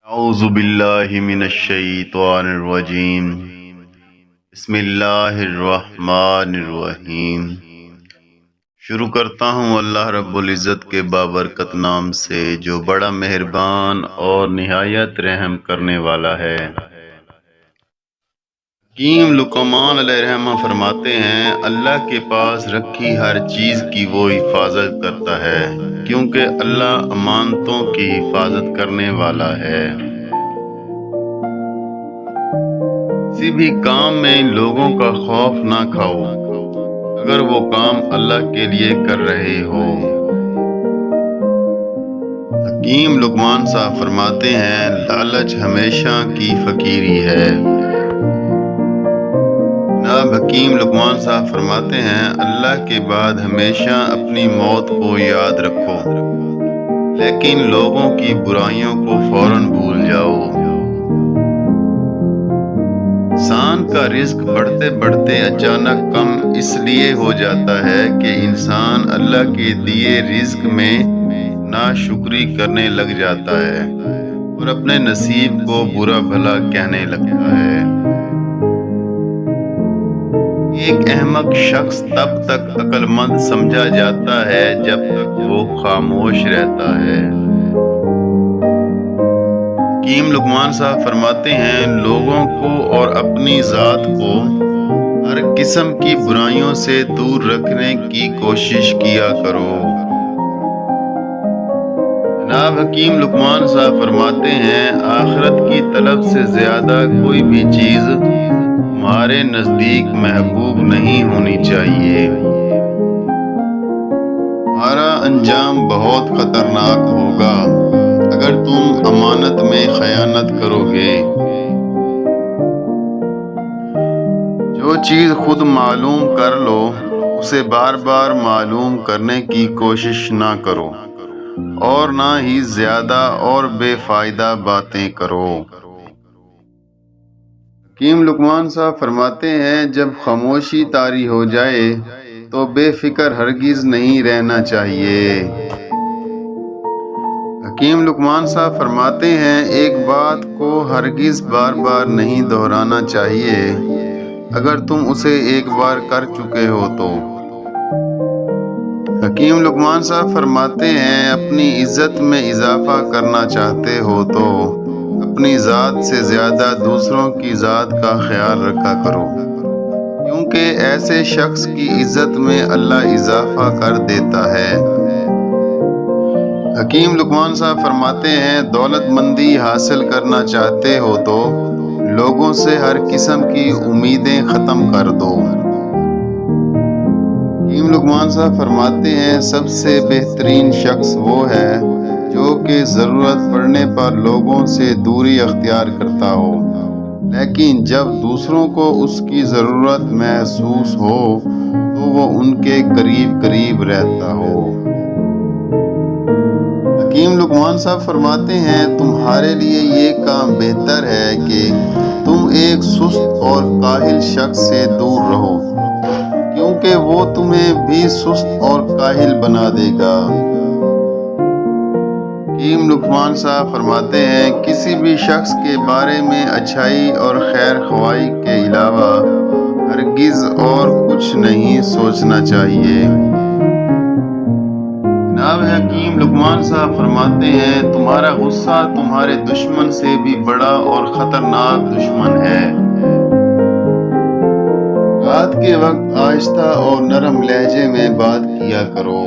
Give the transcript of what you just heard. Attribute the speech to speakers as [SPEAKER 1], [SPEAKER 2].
[SPEAKER 1] اعوذ باللہ من الشیطان الرجیم بسم اللہ الرحمن الرحیم۔ شروع کرتا ہوں اللہ رب العزت کے بابرکت نام سے جو بڑا مہربان اور نہایت رحم کرنے والا ہے۔ حکیم لقمان علیہ الرحمہ فرماتے ہیں اللہ کے پاس رکھی ہر چیز کی وہ حفاظت کرتا ہے کیونکہ اللہ امانتوں کی حفاظت کرنے والا ہے۔ کسی بھی کام میں لوگوں کا خوف نہ کھاؤ اگر وہ کام اللہ کے لیے کر رہے ہو۔ حکیم لقمان صاحب فرماتے ہیں لالچ ہمیشہ کی فقیری ہے۔ جناب حکیم لقمان صاحب فرماتے ہیں اللہ کے بعد ہمیشہ اپنی موت کو یاد رکھو لیکن لوگوں کی برائیوں کو فوراً بھول جاؤ۔ انسان کا رزق بڑھتے بڑھتے اچانک کم اس لیے ہو جاتا ہے کہ انسان اللہ کے دیے رزق میں ناشکری کرنے لگ جاتا ہے اور اپنے نصیب کو برا بھلا کہنے لگتا ہے۔ ایک احمق شخص تب تک عقل مند سمجھا جاتا ہے جب تک وہ خاموش رہتا ہے۔ حکیم لقمان صاحب فرماتے ہیں لوگوں کو اور اپنی ذات کو ہر قسم کی برائیوں سے دور رکھنے کی کوشش کیا کرو۔ جناب حکیم لقمان صاحب فرماتے ہیں آخرت کی طلب سے زیادہ کوئی بھی چیز تمہارے نزدیک محبوب نہیں ہونی چاہیے۔ تمہارا انجام بہت خطرناک ہوگا اگر تم امانت میں خیانت کرو گے۔ جو چیز خود معلوم کر لو اسے بار بار معلوم کرنے کی کوشش نہ کرو اور نہ ہی زیادہ اور بے فائدہ باتیں کرو۔ حکیم لقمان صاحب فرماتے ہیں جب خاموشی طاری ہو جائے تو بے فکر ہرگز نہیں رہنا چاہیے۔ حکیم لقمان صاحب فرماتے ہیں ایک بات کو ہرگز بار بار نہیں دہرانا چاہیے اگر تم اسے ایک بار کر چکے ہو تو۔ حکیم لقمان صاحب فرماتے ہیں اپنی عزت میں اضافہ کرنا چاہتے ہو تو اپنی ذات سے زیادہ دوسروں کی ذات کا خیال رکھا کرو کیونکہ ایسے شخص کی عزت میں اللہ اضافہ کر دیتا ہے۔ حکیم لقمان صاحب فرماتے ہیں دولت مندی حاصل کرنا چاہتے ہو تو لوگوں سے ہر قسم کی امیدیں ختم کر دو۔ حکیم لقمان صاحب فرماتے ہیں سب سے بہترین شخص وہ ہے جو کہ ضرورت پڑنے پر لوگوں سے دوری اختیار کرتا ہو لیکن جب دوسروں کو اس کی ضرورت محسوس ہو تو وہ ان کے قریب قریب رہتا ہو۔ حکیم لقمان صاحب فرماتے ہیں تمہارے لیے یہ کام بہتر ہے کہ تم ایک سست اور کاہل شخص سے دور رہو کیونکہ وہ تمہیں بھی سست اور کاہل بنا دے گا۔ حکیم لقمان صاحب فرماتے ہیں کسی بھی شخص کے بارے میں اچھائی اور خیر خواہی کے علاوہ ہرگز اور کچھ نہیں سوچنا چاہیے۔ جناب حکیم لقمان صاحب فرماتے ہیں تمہارا غصہ تمہارے دشمن سے بھی بڑا اور خطرناک دشمن ہے۔ رات کے وقت آہستہ اور نرم لہجے میں بات کیا کرو